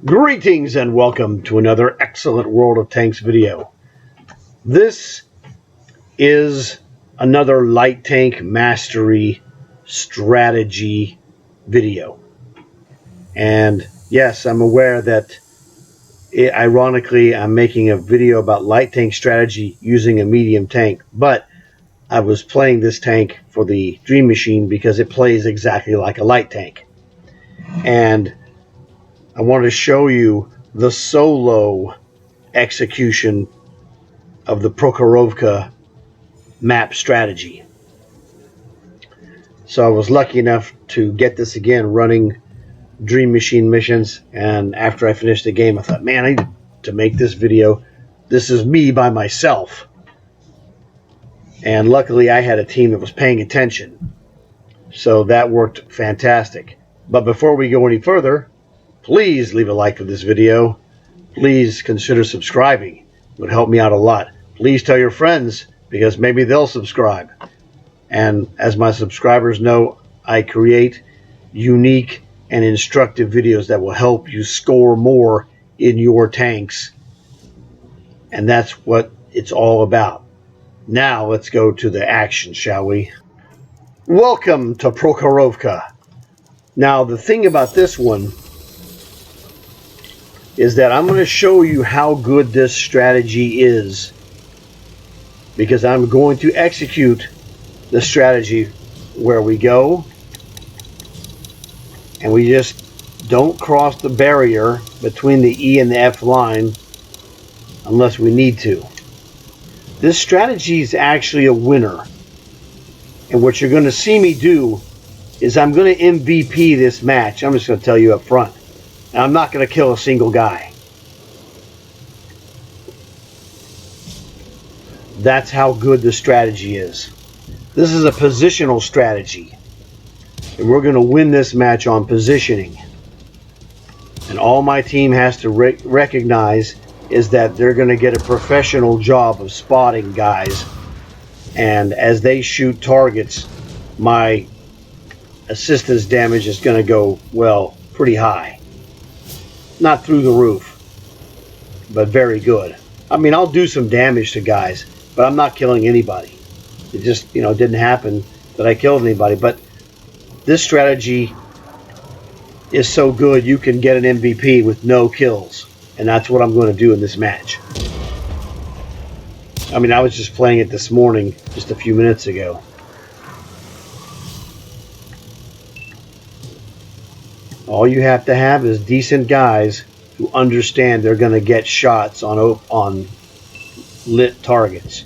Greetings and welcome to another excellent World of Tanks video. This is another light tank mastery strategy video. And yes, I'm aware that ironically I'm making a video about light tank strategy using a medium tank, but I was playing this tank for the Dream Machine because it plays exactly like a light tank. And I want to show you the solo execution of the Prokhorovka map strategy. So I was lucky enough to get this again running Dream Machine missions, and after I finished the game I thought, man, I need to make this video. This is me by myself. And luckily I had a team that was paying attention. So that worked fantastic. But before we go any further, please leave a like for this video. Please consider subscribing. It would help me out a lot. Please tell your friends, because maybe they'll subscribe. And as my subscribers know, I create unique and instructive videos that will help you score more in your tanks. And that's what it's all about. Now let's go to the action, shall we? Welcome to Prokhorovka. Now the thing about this one is that I'm going to show you how good this strategy is, because I'm going to execute the strategy where we go and we just don't cross the barrier between the E and the F line unless we need to. This strategy is actually a winner, and what you're going to see me do is I'm going to MVP this match. I'm just going to tell you up front. And I'm not going to kill a single guy. That's how good the strategy is. This is a positional strategy. And we're going to win this match on positioning. And all my team has to recognize is that they're going to get a professional job of spotting guys. And as they shoot targets, my assistance damage is going to go, well, pretty high. Not through the roof, but very good. I mean, I'll do some damage to guys, but I'm not killing anybody. It just, didn't happen that I killed anybody. But this strategy is so good, you can get an MVP with no kills. And that's what I'm going to do in this match. I mean, I was just playing it this morning, just a few minutes ago. All you have to have is decent guys who understand they're going to get shots on lit targets.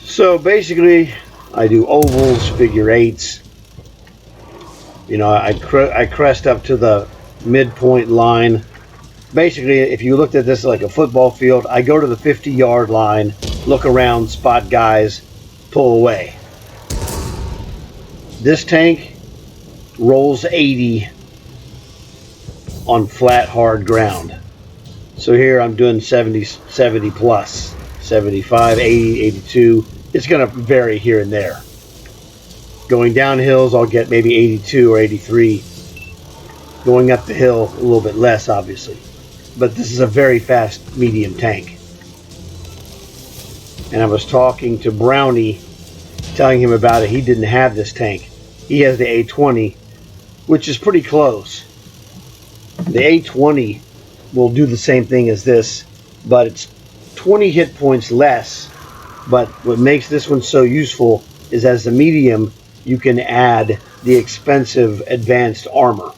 So basically, I do ovals, figure eights. I crest up to the midpoint line. Basically, if you looked at this like a football field, I go to the 50-yard line, look around, spot guys, pull away. This tank rolls 80 on flat, hard ground. So here I'm doing 70 plus, 75, 80, 82. It's going to vary here and there. Going down hills, I'll get maybe 82 or 83. Going up the hill, a little bit less, obviously. But this is a very fast medium tank. And I was talking to Brownie, telling him about it. He didn't have this tank. He has the A20, which is pretty close. The A20 will do the same thing as this, but it's 20 hit points less. But what makes this one so useful is as a medium, you can add the expensive advanced armor.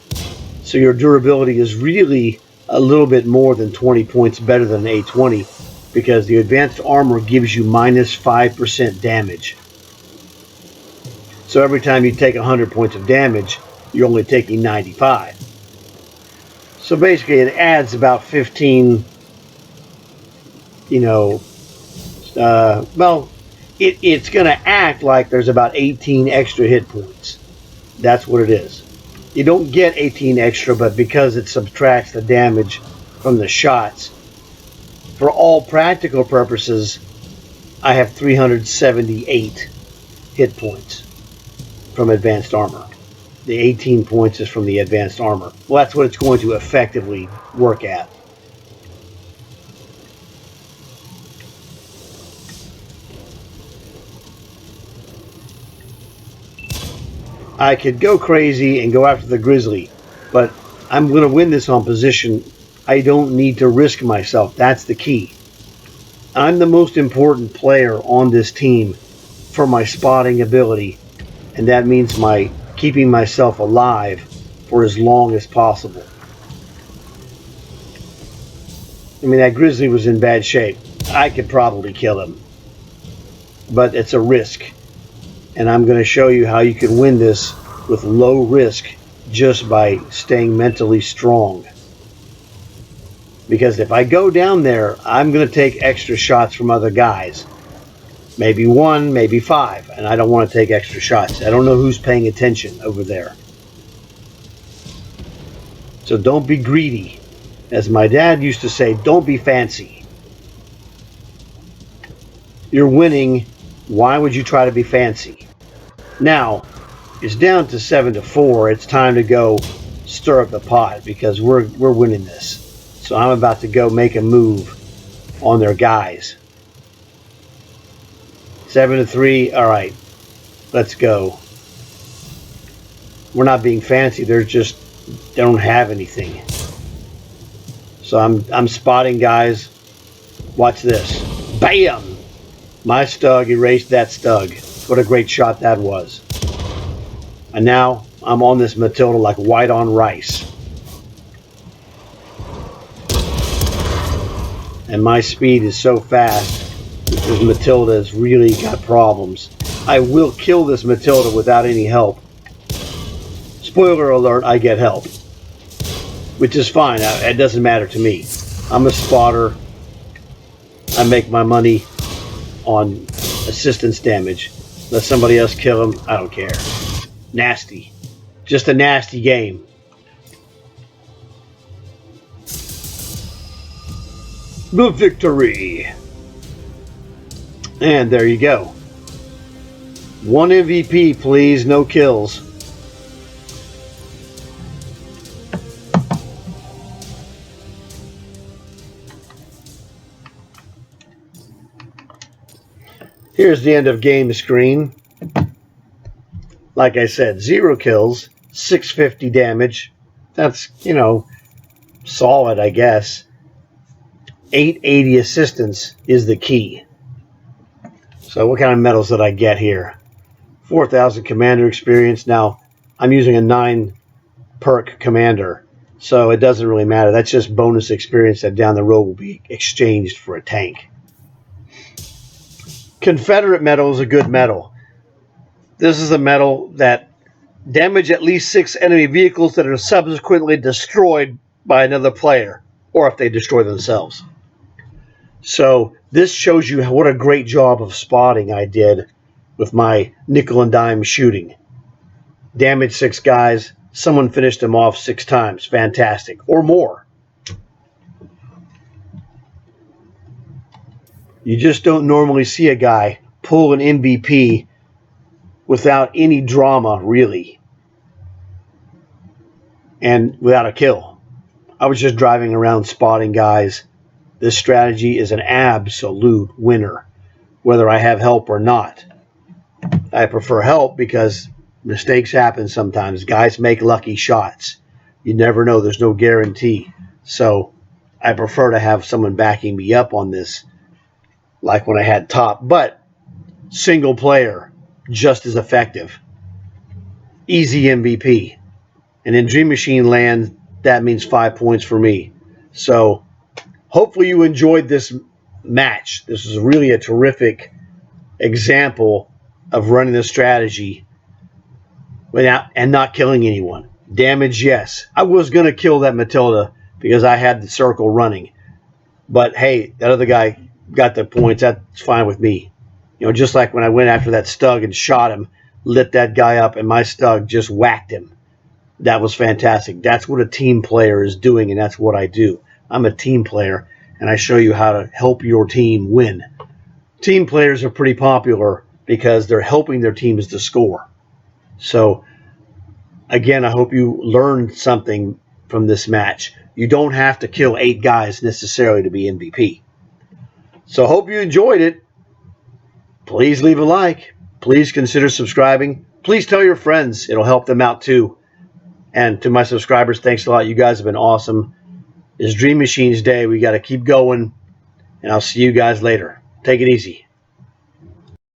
So your durability is really a little bit more than 20 points better than the A20, because the advanced armor gives you minus 5% damage. So every time you take 100 points of damage, you're only taking 95. So basically it adds about 15, it's going to act like there's about 18 extra hit points. That's what it is. You don't get 18 extra, but because it subtracts the damage from the shots, for all practical purposes, I have 378 hit points from advanced armor. The 18 points is from the advanced armor. Well, that's what it's going to effectively work at. I could go crazy and go after the grizzly, but I'm going to win this on position. I don't need to risk myself. That's the key. I'm the most important player on this team for my spotting ability, and that means my keeping myself alive for as long as possible. I mean, that grizzly was in bad shape. I could probably kill him, but it's a risk, and I'm going to show you how you can win this with low risk just by staying mentally strong. Because if I go down there, I'm going to take extra shots from other guys. Maybe 1, maybe 5, and I don't want to take extra shots. I don't know who's paying attention over there. So don't be greedy. As my dad used to say, don't be fancy. You're winning. Why would you try to be fancy? Now, it's down to 7-4. It's time to go stir up the pot because we're winning this. So I'm about to go make a move on their guys. 7-3. All right, let's go. We're not being fancy. They don't have anything. So I'm spotting guys. Watch this. Bam! My Stug erased that Stug. What a great shot that was. And now I'm on this Matilda like white on rice. And my speed is so fast that this Matilda has really got problems. I will kill this Matilda without any help. Spoiler alert, I get help. Which is fine. It doesn't matter to me. I'm a spotter. I make my money on assistance damage. Let somebody else kill him. I don't care. Nasty. Just a nasty game. The victory. And there you go. 1 MVP, please. No kills. Here's the end of game screen. Like I said, 0 kills, 650 damage. That's, solid, I guess. 880 assistance is the key. So what kind of medals did I get here? 4,000 commander experience. Now, I'm using a 9 perk commander, so it doesn't really matter. That's just bonus experience that down the road will be exchanged for a tank. Confederate medal is a good medal. This is a medal that damage at least 6 enemy vehicles that are subsequently destroyed by another player, or if they destroy themselves. So this shows you what a great job of spotting I did with my nickel and dime shooting. Damaged 6 guys. Someone finished them off 6 times. Fantastic. Or more. You just don't normally see a guy pull an MVP without any drama, really. And without a kill. I was just driving around spotting guys. This strategy is an absolute winner, whether I have help or not. I prefer help because mistakes happen sometimes. Guys make lucky shots. You never know. There's no guarantee. So I prefer to have someone backing me up on this, like when I had top. But single player, just as effective. Easy MVP. And in Dream Machine land, that means 5 points for me. So hopefully you enjoyed this match. This is really a terrific example of running the strategy without and not killing anyone. Damage, yes. I was going to kill that Matilda because I had the circle running. But hey, that other guy got the points. That's fine with me. Just like when I went after that Stug and shot him, lit that guy up, and my Stug just whacked him. That was fantastic. That's what a team player is doing, and that's what I do. I'm a team player, and I show you how to help your team win. Team players are pretty popular because they're helping their teams to score. So, again, I hope you learned something from this match. You don't have to kill 8 guys necessarily to be MVP. So, hope you enjoyed it. Please leave a like. Please consider subscribing. Please tell your friends. It'll help them out too. And to my subscribers, thanks a lot. You guys have been awesome. It's Dream Machines Day. We got to keep going. And I'll see you guys later. Take it easy.